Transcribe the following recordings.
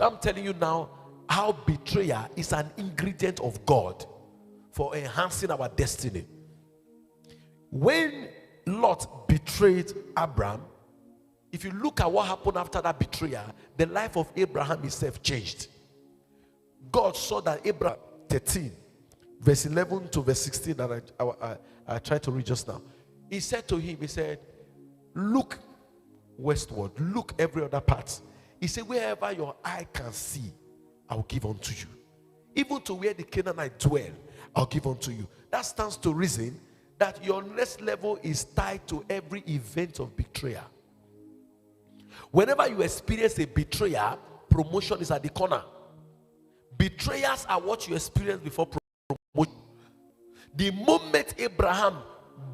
I'm telling you now how betrayal is an ingredient of God for enhancing our destiny. When Lot betrayed Abraham, if you look at what happened after that betrayal, the life of Abraham himself changed. God saw that Abraham 13 verse 11 to verse 16 that I tried to read just now. He said to him, he said, look westward, look every other part. He said, wherever your eye can see, I'll give unto you. Even to where the Canaanites dwell, I'll give unto you. That stands to reason that your next level is tied to every event of betrayal. Whenever you experience a betrayal, promotion is at the corner. Betrayals are what you experienced before promotion. The moment Abraham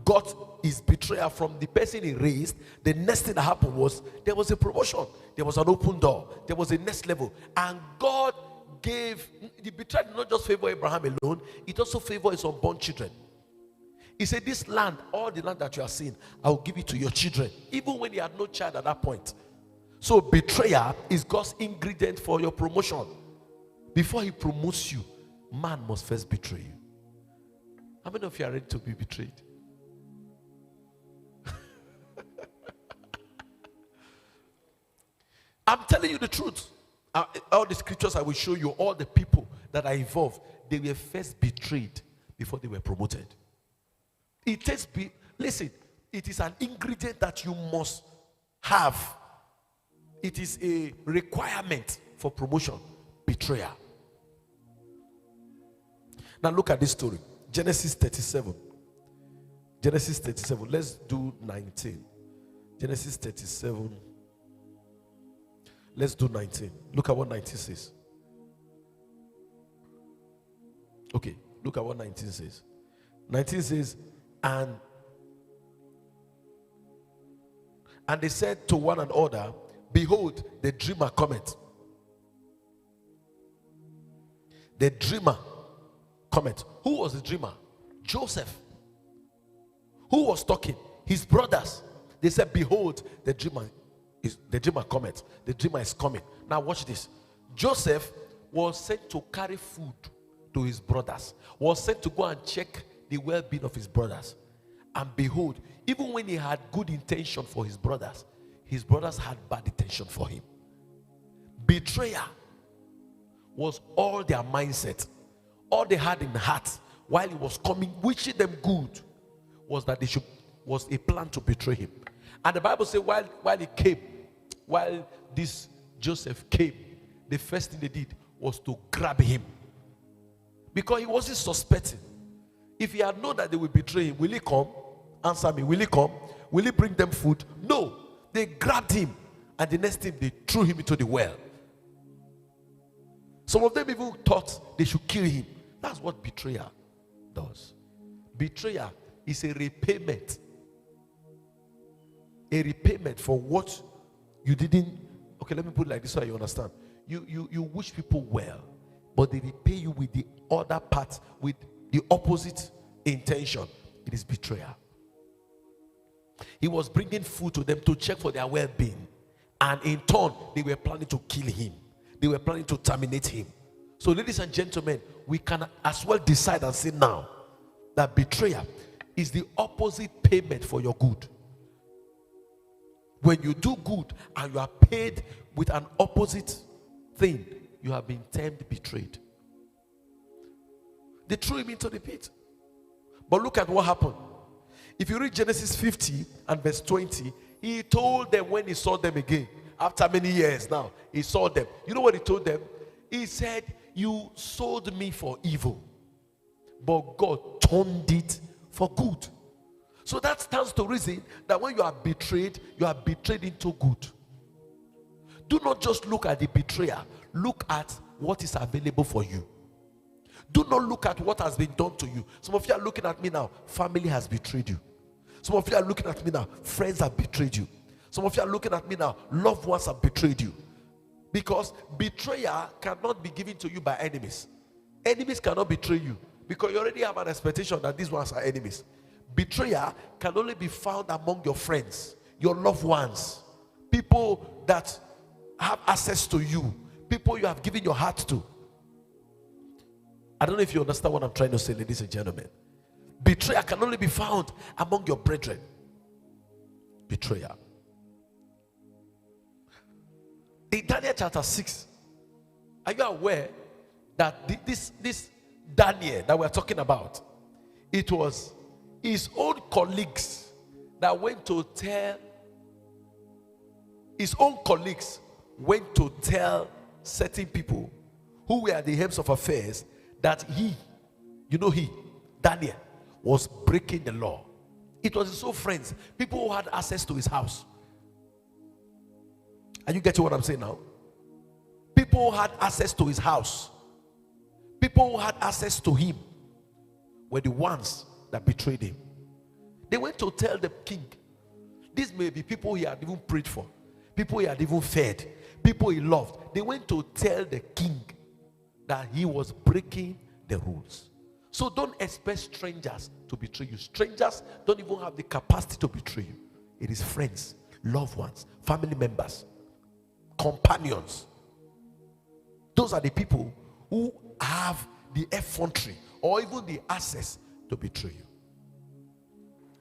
got his betrayal from the person he raised, the next thing that happened was there was a promotion, there was an open door, there was a next level. And God gave the betrayal, did not just favor Abraham alone, it also favored his unborn children. He said, this land, all the land that you are seeing, I will give it to your children, even when he had no child at that point. So betrayal is God's ingredient for your promotion. Before he promotes you, man must first betray you. How many of you are ready to be betrayed? I'm telling you the truth. All the scriptures I will show you, all the people that are involved, they were first betrayed before they were promoted. Listen, it is an ingredient that you must have. It is a requirement for promotion. Betrayal. Now look at this story. Genesis 37. Genesis 37. Let's do 19. Genesis 37. Let's do 19. Look at what 19 says. Okay, look at what 19 says. 19 says, and they said to one another, behold, the dreamer cometh. The dreamer cometh. Who was the dreamer? Joseph. Who was talking? His brothers. They said, behold, the dreamer cometh. The dreamer is coming. Now watch this. Joseph was sent to carry food to his brothers. Was sent to go and check the well-being of his brothers. And behold, even when he had good intention for his brothers had bad intention for him. Betrayal was all their mindset. All they had in the heart while he was coming, wishing them good, was that was a plan to betray him. And the Bible says while this Joseph came, the first thing they did was to grab him. Because he wasn't suspecting. If he had known that they would betray him, will he come? Answer me, will he come? Will he bring them food? No. They grabbed him, and the next thing they threw him into the well. Some of them even thought they should kill him. That's what betrayal does. Betrayal is a repayment. A repayment for what you didn't. Okay, let me put it like this so you understand. You wish people well, but they repay you with the other part, with the opposite intention. It is betrayal. He was bringing food to them to check for their well-being, and in turn they were planning to kill him. They were planning to terminate him. So ladies and gentlemen, we can as well decide and say now that betrayal is the opposite payment for your good. When you do good and you are paid with an opposite thing, you have been termed betrayed. They threw him into the pit. But look at what happened. If you read Genesis 50 and verse 20, he told them when he saw them again, after many years now, he saw them. You know what he told them? He said, you sold me for evil, but God turned it for good. So that stands to reason that when you are betrayed into good. Do not just look at the betrayer. Look at what is available for you. Do not look at what has been done to you. Some of you are looking at me now, family has betrayed you. Some of you are looking at me now, friends have betrayed you. Some of you are looking at me now, loved ones have betrayed you. Because betrayal cannot be given to you by enemies. Enemies cannot betray you because you already have an expectation that these ones are enemies. Betrayal can only be found among your friends, your loved ones, people that have access to you, people you have given your heart to. I don't know if you understand what I'm trying to say, ladies and gentlemen. Betrayal can only be found among your brethren. Betrayal. In Daniel chapter 6, are you aware that this Daniel that we're talking about, it was his own colleagues that went to tell, certain people who were at the helms of affairs that Daniel, was breaking the law. It was his own friends, people who had access to his house. Are you getting what I'm saying now? People who had access to his house, people who had access to him, were the ones that betrayed him. They went to tell the king. These may be people he had even prayed for, people he had even fed, people he loved. They went to tell the king that he was breaking the rules. So don't expect strangers to betray you. Strangers don't even have the capacity to betray you. It is friends, loved ones, family members, companions. Those are the people who have the effrontery or even the access to betray you.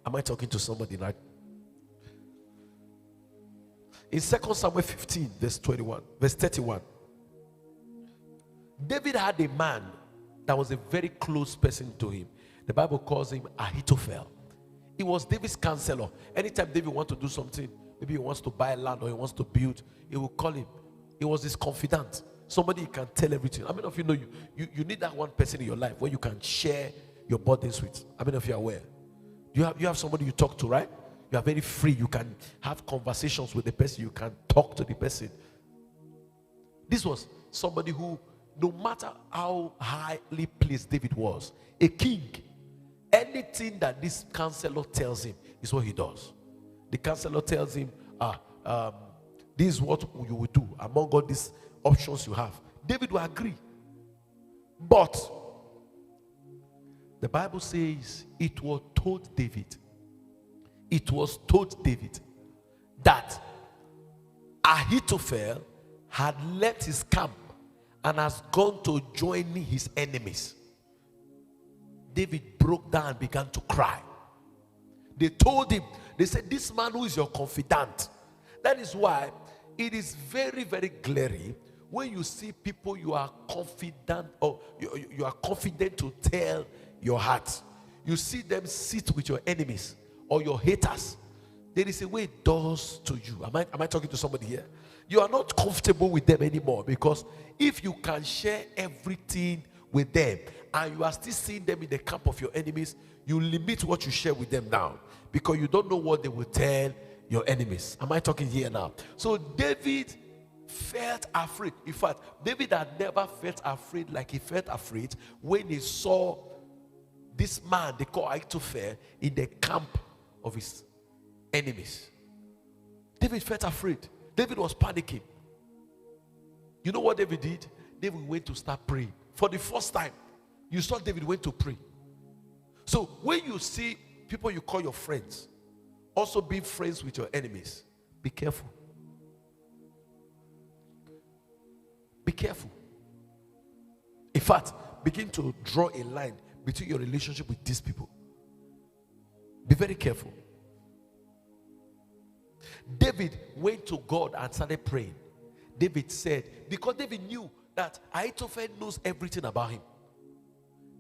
Am I talking to somebody right? In 2 Samuel 15, verse 31, David had a man that was a very close person to him. The Bible calls him Ahithophel. He was David's counselor. Anytime David wants to do something, maybe he wants to buy land or he wants to build, he will call him. He was his confidant. Somebody you can tell everything. How many of you know you need that one person in your life where you can share your burdens with? How many of you are aware? You have somebody you talk to, right? You are very free. You can have conversations with the person. You can talk to the person. This was somebody who, no matter how highly placed David was, a king, anything that this counselor tells him is what he does. The counselor tells him, this is what you will do among all these options you have. David will agree. But the Bible says it was told David that Ahithophel had left his camp and has gone to join his enemies. David broke down and began to cry. They told him, they said, this man who is your confidant. That is why it is very, very glaring when you see people you are confident or you are confident to tell your heart. You see them sit with your enemies or your haters. There is a way it does to you. Am I talking to somebody here? You are not comfortable with them anymore, because if you can share everything with them and you are still seeing them in the camp of your enemies, you limit what you share with them now, because you don't know what they will tell your enemies. Am I talking here now? So David felt afraid. In fact, David had never felt afraid like he felt afraid when he saw this man they call Ahithophel in the camp of his enemies. David felt afraid. David was panicking. You know what David did? David went to start praying. For the first time, you saw David went to pray. So when you see people you call your friends also being friends with your enemies, be careful. Be careful. In fact, begin to draw a line between your relationship with these people. Be very careful. David went to God and started praying. David said, because David knew that Ahithophel knows everything about him.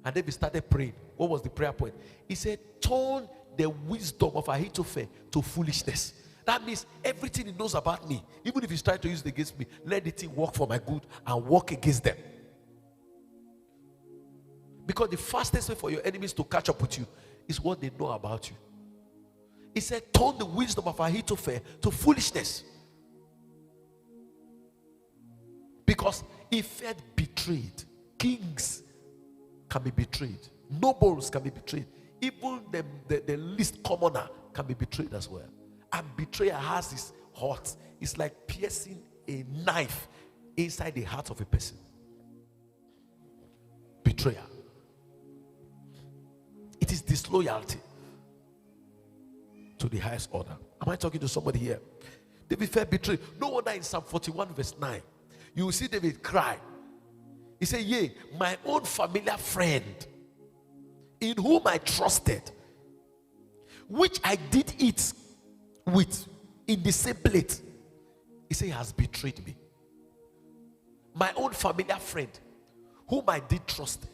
And David started praying. What was the prayer point? He said, turn the wisdom of Ahithophel to foolishness. That means everything he knows about me, even if he's trying to use it against me, let the thing work for my good and work against them. Because the fastest way for your enemies to catch up with you is what they know about you. He said, turn the wisdom of Ahithophel to foolishness. Because he felt betrayed. Kings can be betrayed. Nobles can be betrayed. Even the least commoner can be betrayed as well. And betrayal has this hurt. It's like piercing a knife inside the heart of a person. Betrayal. It is disloyalty to the highest order. Am I talking to somebody here? David felt betrayed. No wonder in Psalm 41 verse 9, You will see David cry. He said, yea, my own familiar friend, in whom I trusted, which I did eat with in the same plate. He said, he has betrayed me. My own familiar friend, whom I did trust,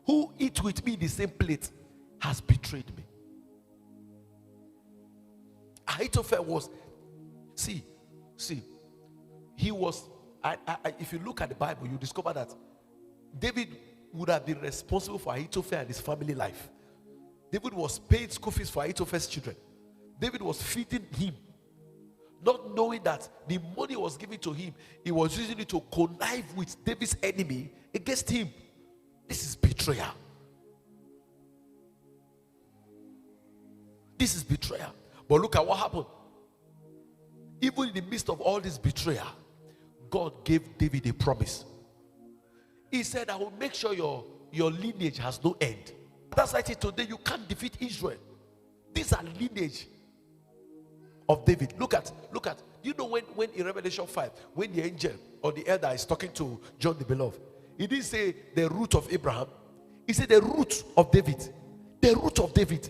who eat with me in the same plate, has betrayed me. Ahithophel was, he was, if you look at the Bible, you discover that David would have been responsible for Ahithophel and his family life. David was paying school fees for Ahithophel's children. David was feeding him, not knowing that the money was given to him, he was using it to connive with David's enemy against him. This is betrayal. This is betrayal. But look at what happened. Even in the midst of all this betrayal, God gave David a promise. He said, I will make sure your lineage has no end. That's why today you can't defeat Israel. These are lineage of David. Look at. You know when in Revelation 5, when the angel or the elder is talking to John the Beloved, he didn't say the root of Abraham. He said the root of David. The root of David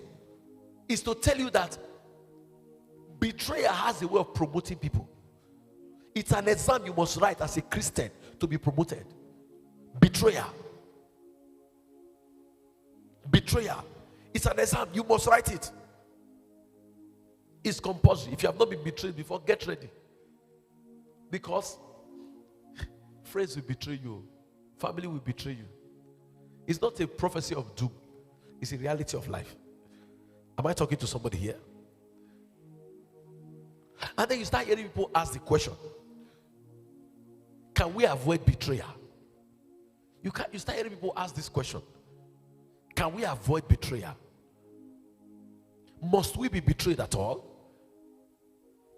is to tell you that betrayal has a way of promoting people. It's an exam you must write as a Christian to be promoted. Betrayal. It's an exam. You must write it. It's compulsory. If you have not been betrayed before, get ready. Because friends will betray you. Family will betray you. It's not a prophecy of doom. It's a reality of life. Am I talking to somebody here? And then you start hearing people ask the question, can we avoid betrayal? You start hearing people ask this question. Can we avoid betrayal? Must we be betrayed at all?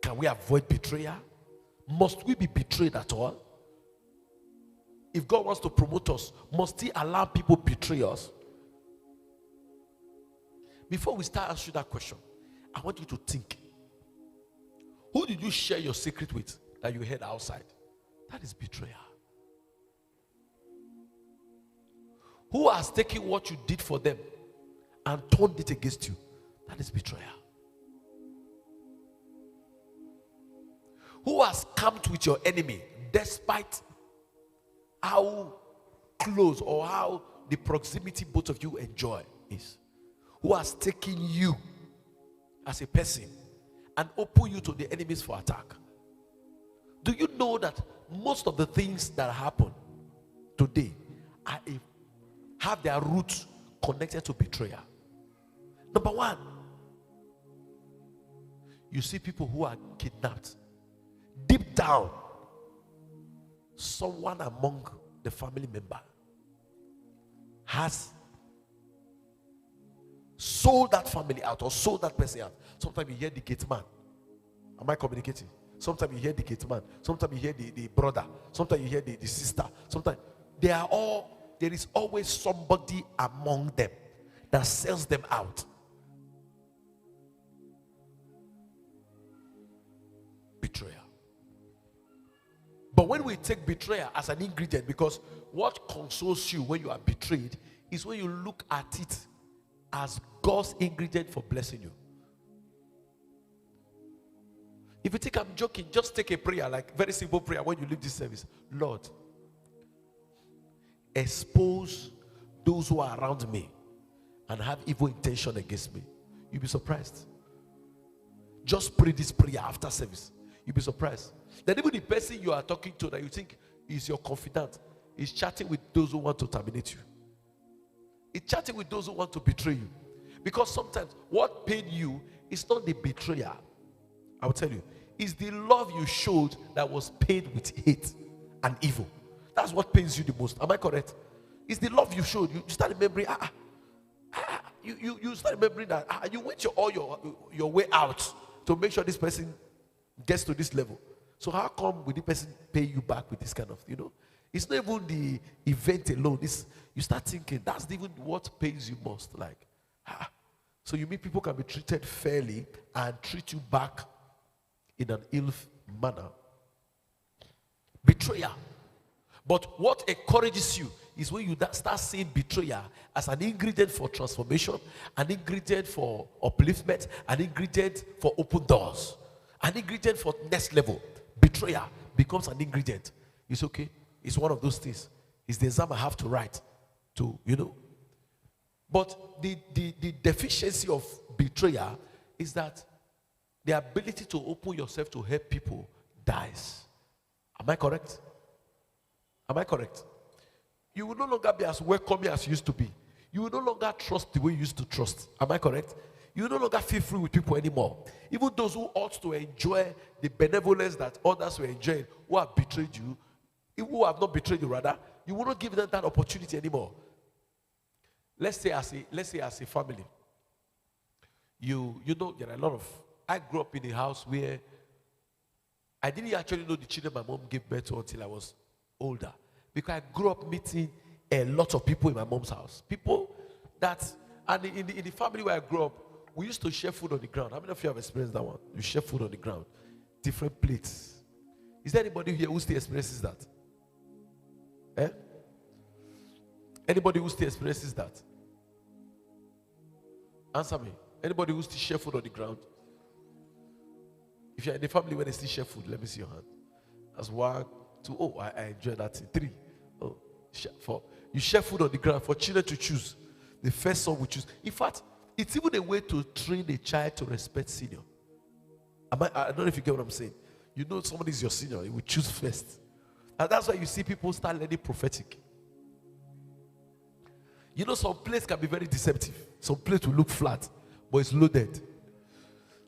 Can we avoid betrayal? Must we be betrayed at all? If God wants to promote us, must He allow people betray us? Before we start answering that question, I want you to think. Who did you share your secret with that you heard outside? That is betrayal. Who has taken what you did for them and turned it against you? That is betrayal. Who has camped with your enemy despite how close or how the proximity both of you enjoy is? Who has taken you as a person and open you to the enemies for attack? Do you know that most of the things that happen today have their roots connected to betrayal? Number one, you see people who are kidnapped. Deep down, someone among the family member has sold that family out or sold that person out. Sometimes you hear the gate man. Am I communicating? Sometimes you hear the gate man. Sometimes you hear the brother. Sometimes you hear the sister. Sometimes there is always somebody among them that sells them out. Betrayal. But when we take betrayal as an ingredient, because what consoles you when you are betrayed is when you look at it as God's ingredient for blessing you. If you think I'm joking, just take a prayer, like very simple prayer when you leave this service. Lord, expose those who are around me and have evil intention against me. You'll be surprised. Just pray this prayer after service. You'll be surprised. That even the person you are talking to that you think is your confidant is chatting with those who want to terminate you. It's chatting with those who want to betray you. Because sometimes what paid you is not the betrayer. I will tell you. It's the love you showed that was paid with hate and evil. That's what pains you the most. Am I correct? It's the love you showed. You start remembering. You start remembering that you went your way out to make sure this person gets to this level. So how come will the person pay you back with this kind of, It's not even the event alone. You start thinking, that's even what pains you most. So you mean people can be treated fairly and treat you back in an ill manner? Betrayal. But what encourages you is when you start seeing betrayal as an ingredient for transformation, an ingredient for upliftment, an ingredient for open doors, an ingredient for next level. Betrayal becomes an ingredient. It's okay. It's one of those things. It's the exam I have to write to, But the deficiency of betrayal is that the ability to open yourself to help people dies. Am I correct? Am I correct? You will no longer be as welcoming as you used to be. You will no longer trust the way you used to trust. Am I correct? You will no longer feel free with people anymore. Even those who ought to enjoy the benevolence that others were enjoying, who have betrayed you, who have not betrayed you rather, you will not give them that opportunity anymore. Let's say as a family, you know there are a lot of. I grew up in a house where I didn't actually know the children my mom gave birth to until I was older, because I grew up meeting a lot of people in my mom's house. People that, and in the family where I grew up, we used to share food on the ground. How many of you have experienced that one? You share food on the ground, different plates. Is there anybody here who still experiences that? Anybody who still experiences that? Answer me. Anybody who still share food on the ground? If you're in the family where they still share food, let me see your hand. That's 1, 2. Oh, I enjoy that. 3. Oh, 4. You share food on the ground for children to choose. The first son will choose. In fact, it's even a way to train a child to respect senior. I don't know if you get what I'm saying. You know somebody is your senior, you will choose first. And that's why you see people start learning prophetic. You know, some plates can be very deceptive. Some plates will look flat, but it's loaded.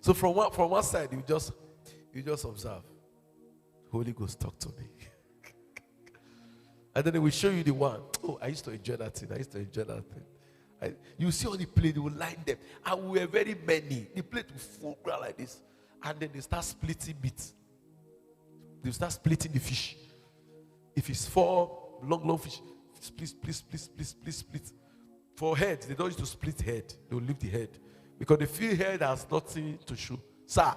So from one side, you just observe. Holy Ghost, talk to me. And then they will show you the one. Oh, I used to enjoy that thing. You see on the plate, they will line them. And we were very many. The plate will full ground like this. And then they start splitting meat. They start splitting the fish. If it's 4 long fish, split. For head, they don't used to split head. They will leave the head. Because they feel head has nothing to show. Sir,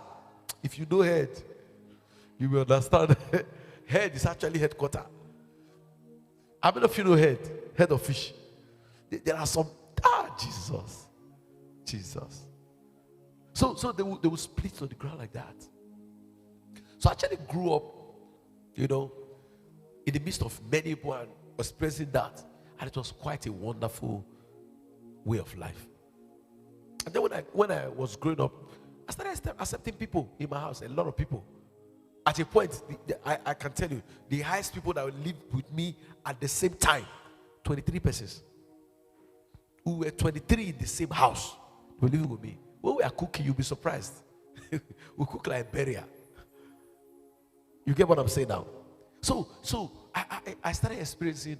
if you know head, you will understand. Head is actually headquarter. How many of you know head? Head of fish. There are some. Jesus. So they will split on the ground like that. So I actually grew up, in the midst of many people and experiencing that. And it was quite a wonderful way of life. And then when I was growing up, I started accepting people in my house, a lot of people. At a point, I can tell you, the highest people that would live with me at the same time, 23 persons. We were 23 in the same house. They were living with me. When we are cooking, you'll be surprised. We cook like burial. You get what I'm saying now? So I started experiencing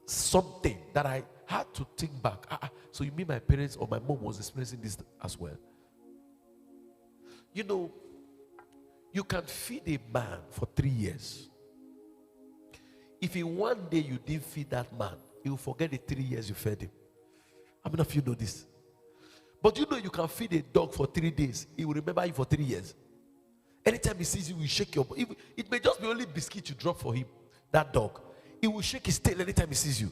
something that I had to think back. So you mean my parents or my mom was experiencing this as well? You can feed a man for 3 years. If in one day you didn't feed that man, he will forget the 3 years you fed him. How many of you know this? But you can feed a dog for 3 days. He will remember you for 3 years. Anytime he sees you, he will shake your body. It may just be only biscuit you drop for him, that dog. He will shake his tail anytime he sees you.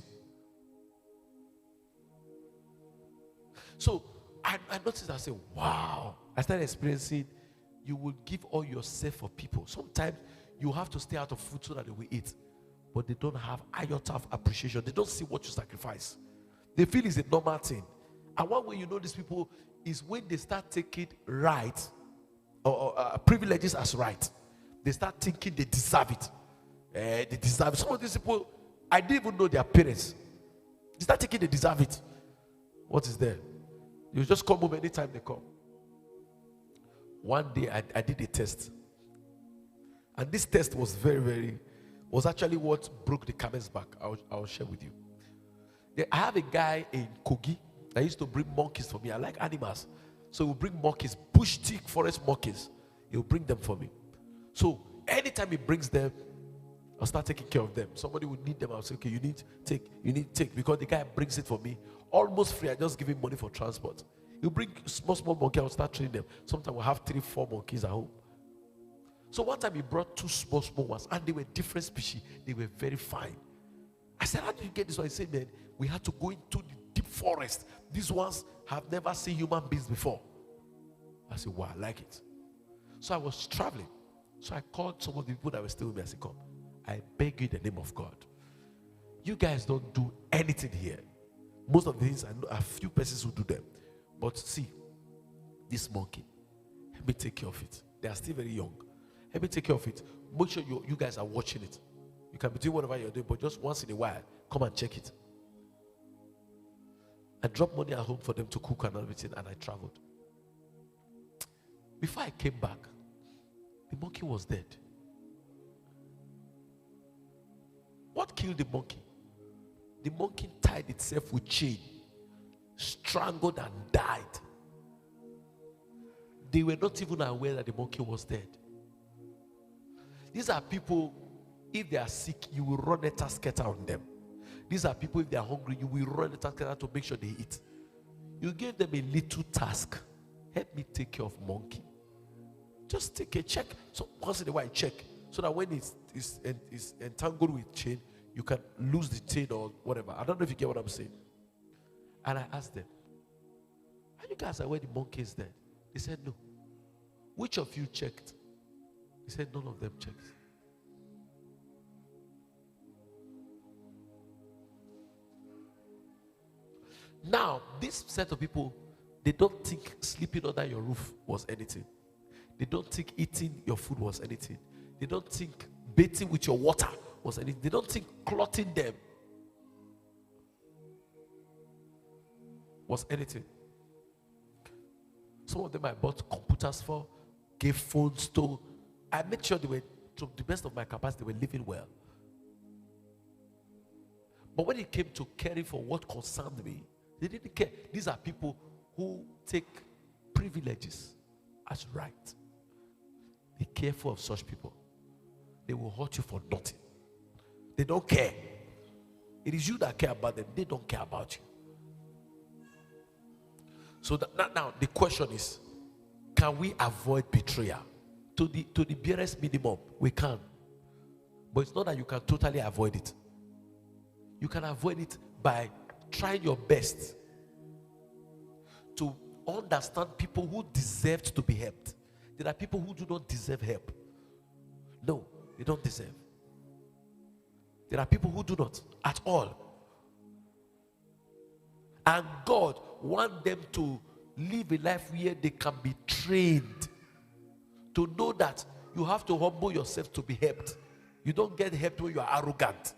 So I noticed, I said, wow. I started experiencing, you will give all yourself for people. Sometimes you have to stay out of food so that they will eat. But they don't have iota of appreciation. They don't see what you sacrifice. They feel it's a normal thing. And one way you know these people is when they start taking right or privileges as right. They start thinking they deserve it. They deserve it. Some of these people, I didn't even know their parents. They start thinking they deserve it. What is there? You just come home anytime they come. One day I did a test. And this test was was actually what broke the camel's back. I'll share with you. I have a guy in Kogi that used to bring monkeys for me. I like animals. So he will bring monkeys, bush thick forest monkeys. He will bring them for me. So anytime he brings them, I'll start taking care of them. Somebody will need them. I'll say, okay, you need take. Because the guy brings it for me. Almost free. I just give him money for transport. He'll bring small monkey. I'll start training them. Sometimes we'll have 3-4 monkeys at home. So one time he brought two small ones, and they were different species. They were very fine. I said, how did you get this one? He said, man, we had to go into the deep forest. These ones have never seen human beings before. I said, wow, I like it. So I was traveling. So I called some of the people that were still with me. I said, come, I beg you in the name of God. You guys don't do anything here. Most of the things, I know a few persons who do them. But see, this monkey, let me take care of it. They are still very young. Let me take care of it. Make sure you guys are watching it. You can be doing whatever you're doing, but just once in a while, come and check it. I dropped money at home for them to cook and everything, and I traveled. Before I came back, the monkey was dead. What killed the monkey? The monkey tied itself with chain, strangled and died. They were not even aware that the monkey was dead. These are people, if they are sick, you will run a tasketa on them. These are people, if they are hungry, you will run a tasketa to make sure they eat. You give them a little task. Help me take care of monkey. Just take a check. So once in a while, check. So that when it's entangled with chain, you can lose the chain or whatever. I don't know if you get what I'm saying. And I asked them, are you guys aware the monkey is dead? They said no. Which of you checked? He said none of them checked. Now, this set of people, they don't think sleeping under your roof was anything. They don't think eating your food was anything. They don't think bathing with your water was anything. They don't think clothing them was anything. Some of them I bought computers for, gave phones to. I made sure they were, to the best of my capacity, they were living well. But when it came to caring for what concerned me, they didn't care. These are people who take privileges as right. Be careful of such people. They will hurt you for nothing. They don't care. It is you that care about them. They don't care about you. So now the question is, can we avoid betrayal? To the barest minimum, we can. But it's not that you can totally avoid it. You can avoid it by trying your best to understand people who deserve to be helped. There are people who do not deserve help. No, they don't deserve. There are people who do not at all. And God wants them to live a life where they can be trained to know that you have to humble yourself to be helped. You don't get helped when you are arrogant.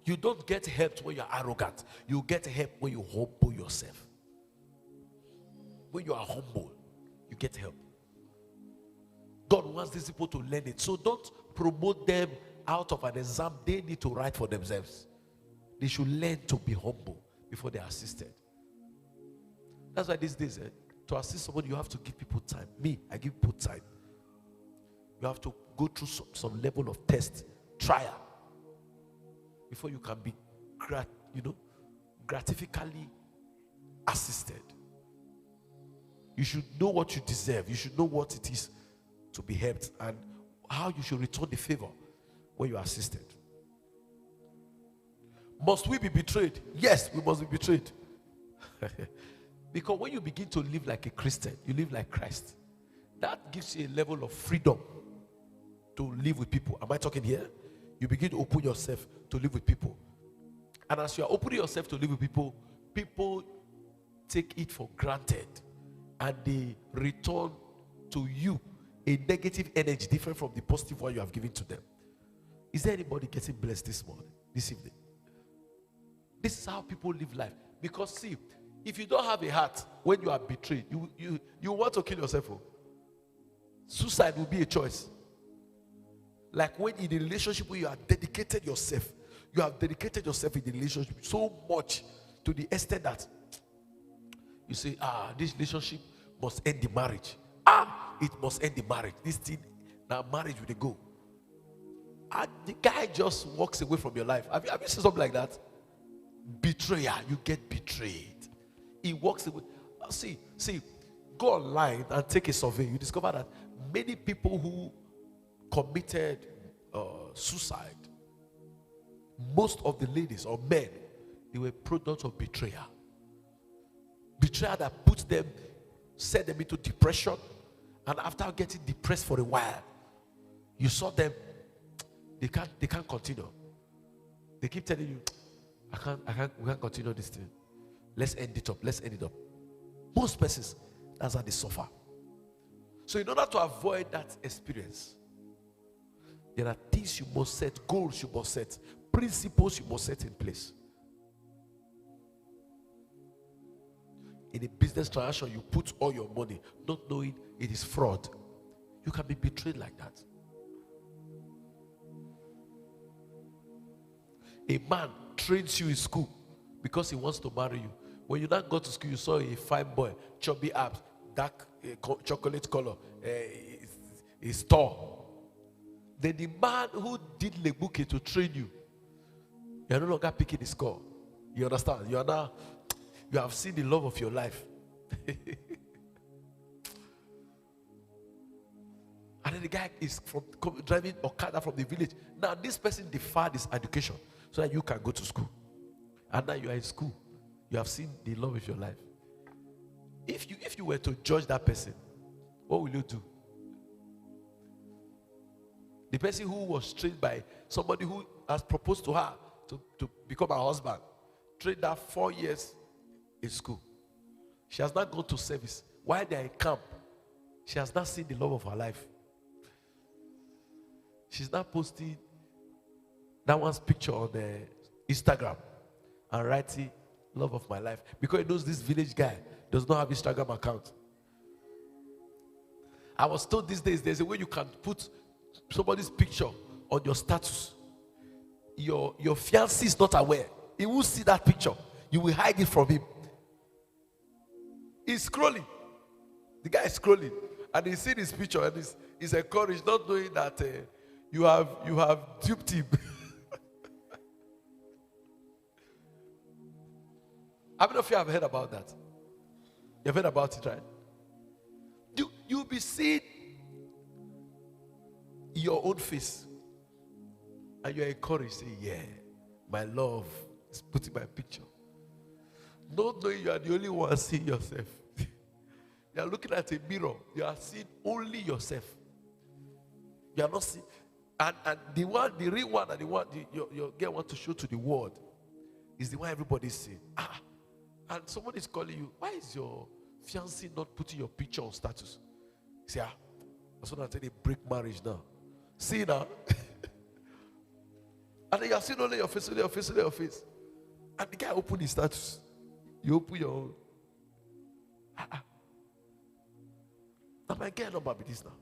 You don't get helped when you are arrogant. You get help when you humble yourself. When you are humble, you get help. God wants these people to learn it. So don't promote them out of an exam they need to write for themselves. They should learn to be humble before they are assisted. That's why these days, to assist somebody, you have to give people time. Me, I give people time. You have to go through some level of test, trial, before you can be gratifically assisted. You should know what you deserve. You should know what it is to be helped and how you should return the favor when you are assisted. Must we be betrayed? Yes, we must be betrayed. Because when you begin to live like a Christian, you live like Christ. That gives you a level of freedom to live with people. Am I talking here? You begin to open yourself to live with people. And as you are opening yourself to live with people, people take it for granted. And they return to you a negative energy different from the positive one you have given to them. Is there anybody getting blessed this morning, this evening? This is how people live life. Because see, if you don't have a heart when you are betrayed, you want to kill yourself. Suicide will be a choice. Like when in a relationship where you have dedicated yourself in the relationship so much to the extent that you say, this relationship must end the marriage. It must end the marriage. This thing, now marriage will go. And the guy just walks away from your life. Have you seen something like that? Betrayal, you get betrayed. He walks away. See, go online and take a survey. You discover that many people who committed suicide, most of the ladies or men, they were products of betrayal. Betrayal that put them, set them into depression, and after getting depressed for a while, you saw them, they can't continue. They keep telling you, we can't continue this thing. Let's end it up. Most persons, that's how they suffer. So in order to avoid that experience, there are things you must set, goals you must set, principles you must set in place. In a business transaction, you put all your money, not knowing it is fraud. You can be betrayed like that. A man trains you in school because he wants to marry you. When you now go to school, you saw a fine boy, chubby abs, dark chocolate color, is tall. Then the man who did Lebuke to train you, you are no longer picking the score. You understand? You have seen the love of your life. And then the guy is driving Okada from the village. Now this person deferred his education so that you can go to school. And now you are in school. You have seen the love of your life. If you were to judge that person, what will you do? The person who was trained by somebody who has proposed to her to become her husband, trained her 4 years in school. She has not gone to service. While they are in camp, she has not seen the love of her life. She's not posting that one's picture on Instagram and writing love of my life because he knows this village guy does not have Instagram account. I was told these days there's a way you can put somebody's picture on your status. Your fiancé is not aware. He will see that picture. You will hide it from him. He's scrolling. The guy is scrolling. And he's seen his picture and he's encouraged, not knowing that you have duped him. How many of you have heard about that? You've heard about it, right? You'll be seeing your own face. And you're encouraged, say, yeah, my love is putting my picture. Not knowing you are the only one seeing yourself. You are looking at a mirror. You are seeing only yourself. You are not seeing. And the real one, and the one your girl want to show to the world is the one everybody's seeing. And someone is calling you. Why is your fiancé not putting your picture on status? You say, that's what I tell you, break marriage now. See now. And then you are seeing only your face, only your face, only your face. And the guy opened his status. You open your own. Now my girl number be this now.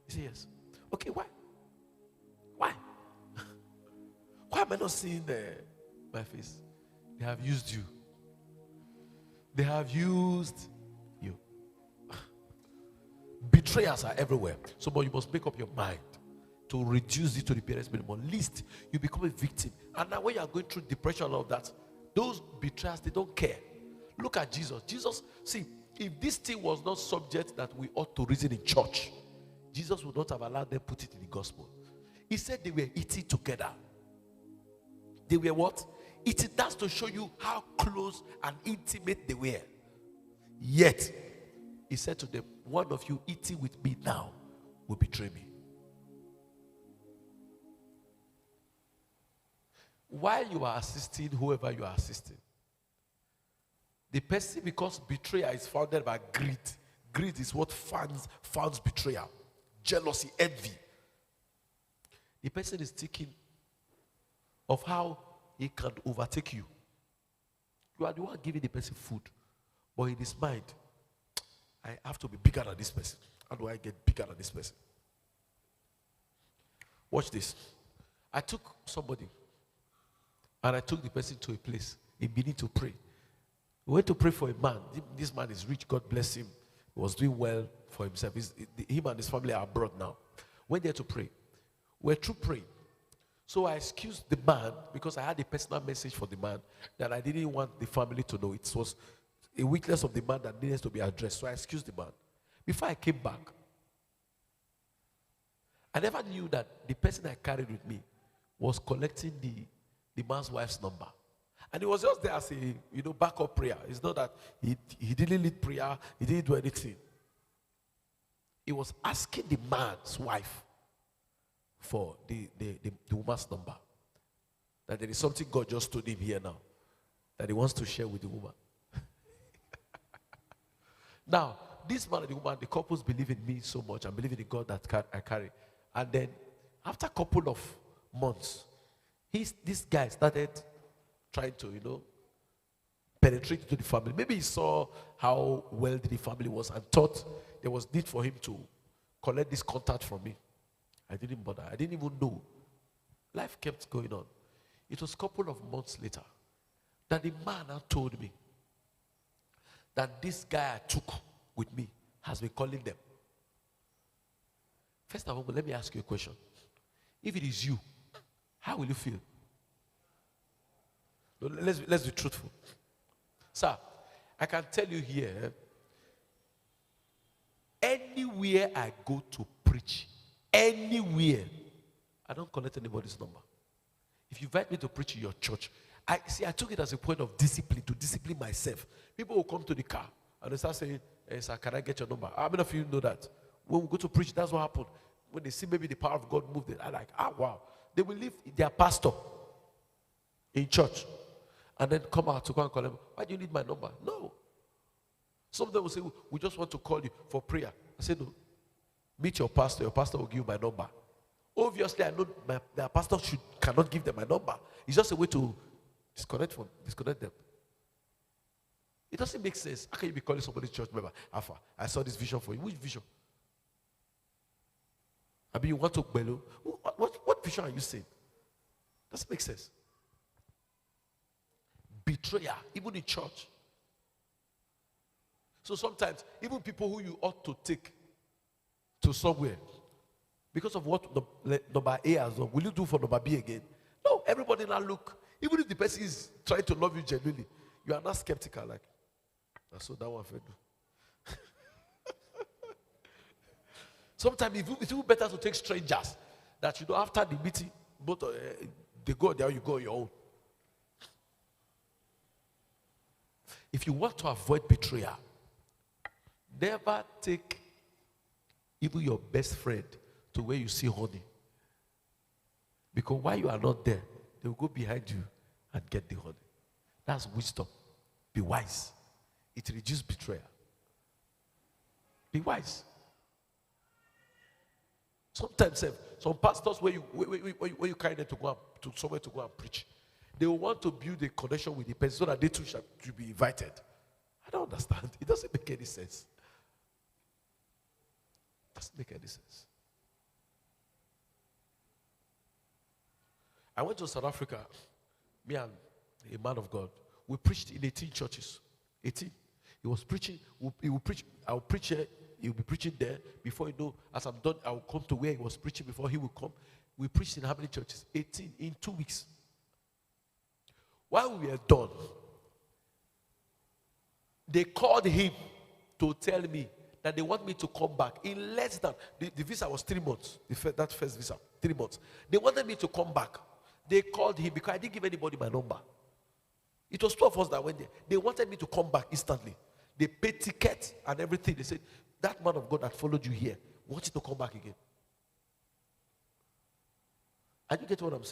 You say yes. Okay, why? Why? Why am I not seeing my face? They have used you. They have used you. Betrayers are everywhere. So, but you must make up your mind to reduce it to the barest minimum. Least you become a victim. And now when you are going through depression and all of that, those betrayers, they don't care. Look at Jesus. Jesus, see, if this thing was not subject that we ought to reason in church, Jesus would not have allowed them put it in the gospel. He said they were eating together. They were what? Eating. That's to show you how close and intimate they were. Yet, he said to them, one of you eating with me now will betray me. While you are assisting whoever you are assisting, the person, because betrayal is founded by greed. Greed is what founds betrayal. Jealousy, envy. The person is thinking of how he can overtake you. You are the one giving the person food. But in his mind, I have to be bigger than this person. How do I get bigger than this person? Watch this. I took somebody and I took the person to a place in Benin to pray. We went to pray for a man. This man is rich. God bless him. He was doing well for himself. Him and his family are abroad now. Went there to pray. We're through praying. So I excused the man because I had a personal message for the man that I didn't want the family to know. It was a weakness of the man that needs to be addressed. So I excused the man. Before I came back, I never knew that the person I carried with me was collecting the man's wife's number. And it was just there as a backup prayer. It's not that he didn't lead prayer, he didn't do anything. He was asking the man's wife for the woman's number. That there is something God just told him here now that he wants to share with the woman. Now, this man and the woman, the couples believe in me so much and believe in the God that I carry. And then, after a couple of months, this guy started trying to, penetrate into the family. Maybe he saw how wealthy the family was and thought there was need for him to collect this contact from me. I didn't bother. I didn't even know. Life kept going on. It was a couple of months later that the man now told me that this guy I took with me has been calling them. First of all, let me ask you a question. If it is you, how will you feel? No, let's be truthful. Sir, I can tell you here, anywhere I go to preach, anywhere, I don't collect anybody's number. If you invite me to preach in your church, I took it as a point of discipline, to discipline myself. People will come to the car and they start saying, hey, sir, can I get your number? How many of you know that? When we go to preach, that's what happened. When they see maybe the power of God move, they are like, wow. They will leave their pastor in church and then come out to go and call them. Why do you need my number? No. Some of them will say, we just want to call you for prayer. I say, no. Meet your pastor. Your pastor will give you my number. Obviously, I know the pastor cannot give them my number. It's just a way to disconnect them. It doesn't make sense. How can you be calling somebody's church member? Alpha, I saw this vision for you. Which vision? I mean, you want to bellow? What vision are you saying? Doesn't make sense. Betrayal, even in church. So sometimes, even people who you ought to take to somewhere, because of what number A has done, will you do for number B again? No, everybody now look. Even if the person is trying to love you genuinely, you are not skeptical. Like, that's what that one fed do. Sometimes it's even better to take strangers that after the meeting, both they go there, you go on your own. If you want to avoid betrayal, never take even your best friend to where you see honey. Because while you are not there, they will go behind you and get the honey. That's wisdom. Be wise. It reduces betrayal. Be wise. Sometimes some pastors where you carry them to go to somewhere to go and preach, they will want to build a connection with the person so that they too shall be invited. I don't understand. It doesn't make any sense. It doesn't make any sense. I went to South Africa, me and a man of God. We preached in 18 churches. 18. He was preaching. He will preach. I will preach here. He will be preaching there. Before you know, as I'm done, I will come to where he was preaching before he will come. We preached in how many churches? 18 in 2 weeks. While we were done, they called him to tell me that they want me to come back in less than the visa was 3 months. That first visa, 3 months. They wanted me to come back. They called him because I didn't give anybody my number. It was 2 of us that went there. They wanted me to come back instantly. They paid tickets and everything. They said, that man of God that followed you here wants you to come back again. And you get what I'm saying?